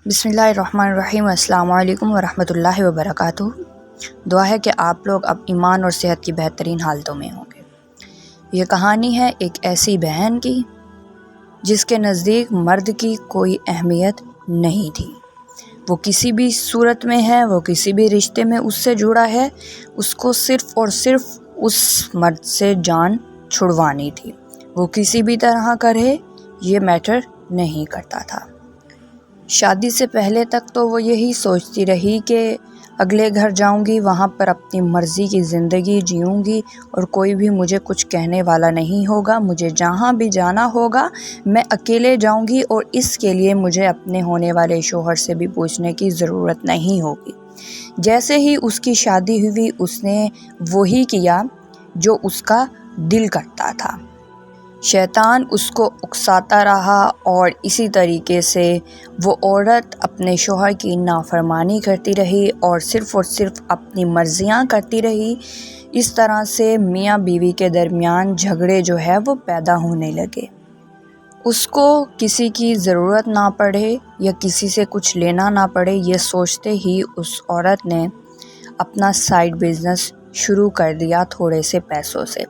بسم اللہ الرحمن الرحیم۔ السلام علیکم ورحمۃ اللہ وبرکاتہ۔ دعا ہے کہ آپ لوگ اب ایمان اور صحت کی بہترین حالتوں میں ہوں گے۔ یہ کہانی ہے ایک ایسی بہن کی جس کے نزدیک مرد کی کوئی اہمیت نہیں تھی۔ وہ کسی بھی صورت میں ہے، وہ کسی بھی رشتے میں اس سے جڑا ہے، اس کو صرف اور صرف اس مرد سے جان چھڑوانی تھی۔ وہ کسی بھی طرح کرے یہ میٹر نہیں کرتا تھا۔ شادی سے پہلے تک تو وہ یہی سوچتی رہی کہ اگلے گھر جاؤں گی، وہاں پر اپنی مرضی کی زندگی جیوں گی اور کوئی بھی مجھے کچھ کہنے والا نہیں ہوگا۔ مجھے جہاں بھی جانا ہوگا میں اکیلے جاؤں گی اور اس کے لیے مجھے اپنے ہونے والے شوہر سے بھی پوچھنے کی ضرورت نہیں ہوگی۔ جیسے ہی اس کی شادی ہوئی اس نے وہی کیا جو اس کا دل کرتا تھا۔ شیطان اس کو اکساتا رہا اور اسی طریقے سے وہ عورت اپنے شوہر کی نافرمانی کرتی رہی اور صرف اپنی مرضیاں کرتی رہی۔ اس طرح سے میاں بیوی کے درمیان جھگڑے جو ہے وہ پیدا ہونے لگے۔ اس کو کسی کی ضرورت نہ پڑے یا کسی سے کچھ لینا نہ پڑے، یہ سوچتے ہی اس عورت نے اپنا سائیڈ بزنس شروع کر دیا تھوڑے سے پیسوں سے۔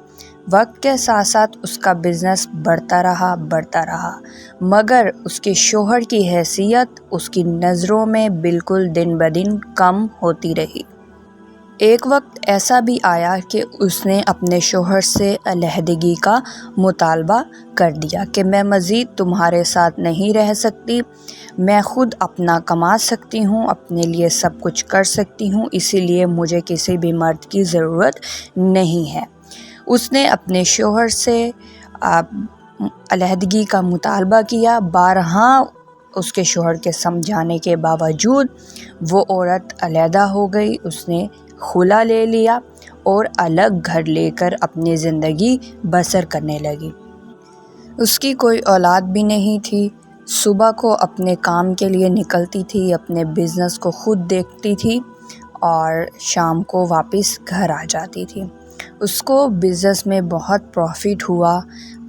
وقت کے ساتھ ساتھ اس کا بزنس بڑھتا رہا مگر اس کے شوہر کی حیثیت اس کی نظروں میں بالکل دن بدن کم ہوتی رہی۔ ایک وقت ایسا بھی آیا کہ اس نے اپنے شوہر سے علیحدگی کا مطالبہ کر دیا کہ میں مزید تمہارے ساتھ نہیں رہ سکتی، میں خود اپنا کما سکتی ہوں، اپنے لیے سب کچھ کر سکتی ہوں، اسی لیے مجھے کسی بھی مرد کی ضرورت نہیں ہے۔ اس نے اپنے شوہر سے علیحدگی کا مطالبہ کیا، بارہا اس کے شوہر کے سمجھانے کے باوجود وہ عورت علیحدہ ہو گئی۔ اس نے خلا لے لیا اور الگ گھر لے کر اپنی زندگی بسر کرنے لگی۔ اس کی کوئی اولاد بھی نہیں تھی۔ صبح کو اپنے کام کے لیے نکلتی تھی، اپنے بزنس کو خود دیکھتی تھی اور شام کو واپس گھر آ جاتی تھی۔ اس کو بزنس میں بہت پروفٹ ہوا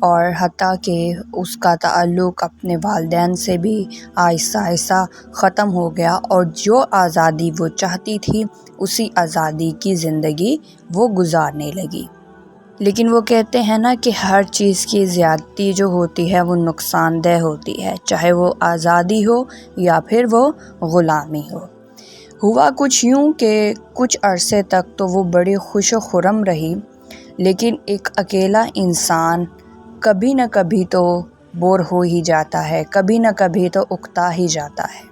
اور حتیٰ کہ اس کا تعلق اپنے والدین سے بھی آہستہ آہستہ ختم ہو گیا اور جو آزادی وہ چاہتی تھی اسی آزادی کی زندگی وہ گزارنے لگی۔ لیکن وہ کہتے ہیں نا کہ ہر چیز کی زیادتی جو ہوتی ہے وہ نقصان دہ ہوتی ہے، چاہے وہ آزادی ہو یا پھر وہ غلامی ہو۔ ہوا کچھ یوں کہ کچھ عرصے تک تو وہ بڑی خوش و خرم رہی، لیکن ایک اکیلا انسان کبھی نہ کبھی تو بور ہو ہی جاتا ہے، کبھی نہ کبھی تو اکتا ہی جاتا ہے۔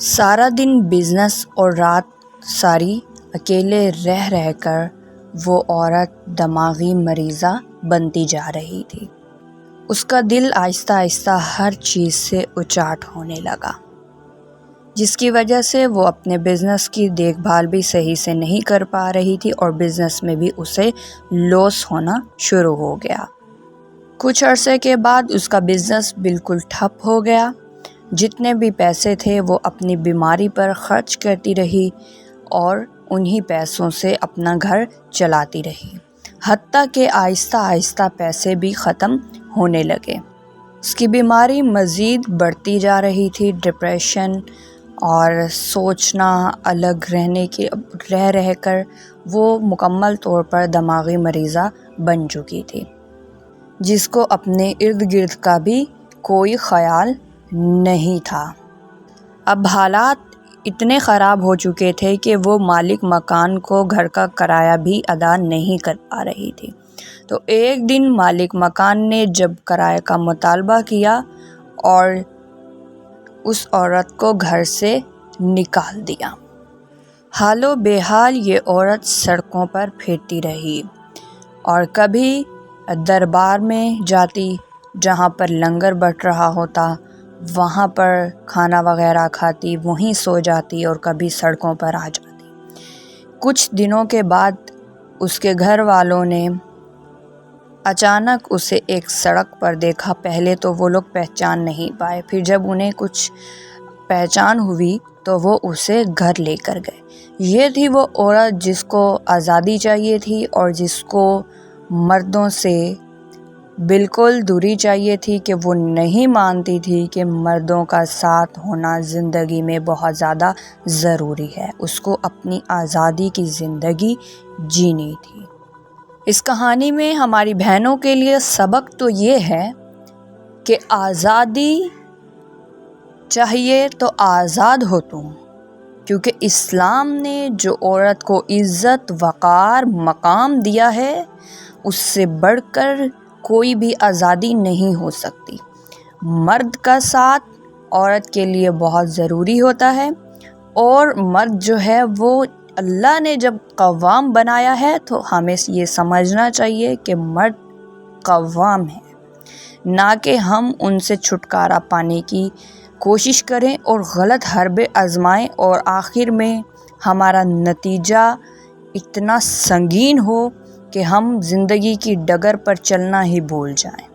سارا دن بزنس اور رات ساری اکیلے رہ کر وہ عورت دماغی مریضہ بنتی جا رہی تھی۔ اس کا دل آہستہ آہستہ ہر چیز سے اچاٹ ہونے لگا، جس کی وجہ سے وہ اپنے بزنس کی دیکھ بھال بھی صحیح سے نہیں کر پا رہی تھی اور بزنس میں بھی اسے لاس ہونا شروع ہو گیا۔ کچھ عرصے کے بعد اس کا بزنس بالکل ٹھپ ہو گیا۔ جتنے بھی پیسے تھے وہ اپنی بیماری پر خرچ کرتی رہی اور انہی پیسوں سے اپنا گھر چلاتی رہی، حتیٰ کہ آہستہ آہستہ پیسے بھی ختم ہونے لگے۔ اس کی بیماری مزید بڑھتی جا رہی تھی، ڈپریشن اور سوچنا، الگ رہ کر وہ مکمل طور پر دماغی مریضہ بن چکی تھی، جس کو اپنے ارد گرد کا بھی کوئی خیال نہیں تھا۔ اب حالات اتنے خراب ہو چکے تھے کہ وہ مالک مکان کو گھر کا کرایہ بھی ادا نہیں کر پا رہی تھی۔ تو ایک دن مالک مکان نے جب کرایہ کا مطالبہ کیا اور اس عورت کو گھر سے نکال دیا۔ حال و بے حال یہ عورت سڑکوں پر پھرتی رہی اور کبھی دربار میں جاتی جہاں پر لنگر بٹ رہا ہوتا، وہاں پر کھانا وغیرہ کھاتی، وہیں سو جاتی اور کبھی سڑکوں پر آ جاتی۔ کچھ دنوں کے بعد اس کے گھر والوں نے اچانک اسے ایک سڑک پر دیکھا۔ پہلے تو وہ لوگ پہچان نہیں پائے، پھر جب انہیں کچھ پہچان ہوئی تو وہ اسے گھر لے کر گئے۔ یہ تھی وہ عورت جس کو آزادی چاہیے تھی اور جس کو مردوں سے بالکل دوری چاہیے تھی کہ وہ نہیں مانتی تھی کہ مردوں کا ساتھ ہونا زندگی میں بہت زیادہ ضروری ہے، اس کو اپنی آزادی کی زندگی جینی تھی۔ اس کہانی میں ہماری بہنوں کے لیے سبق تو یہ ہے کہ آزادی چاہیے تو آزاد ہو تم، کیونکہ اسلام نے جو عورت کو عزت، وقار، مقام دیا ہے اس سے بڑھ کر کوئی بھی آزادی نہیں ہو سکتی۔ مرد کا ساتھ عورت کے لیے بہت ضروری ہوتا ہے، اور مرد جو ہے وہ اللہ نے جب قوام بنایا ہے تو ہمیں یہ سمجھنا چاہیے کہ مرد قوام ہے، نہ کہ ہم ان سے چھٹکارا پانے کی کوشش کریں اور غلط حربے آزمائیں اور آخر میں ہمارا نتیجہ اتنا سنگین ہو کہ ہم زندگی کی ڈگر پر چلنا ہی بھول جائیں۔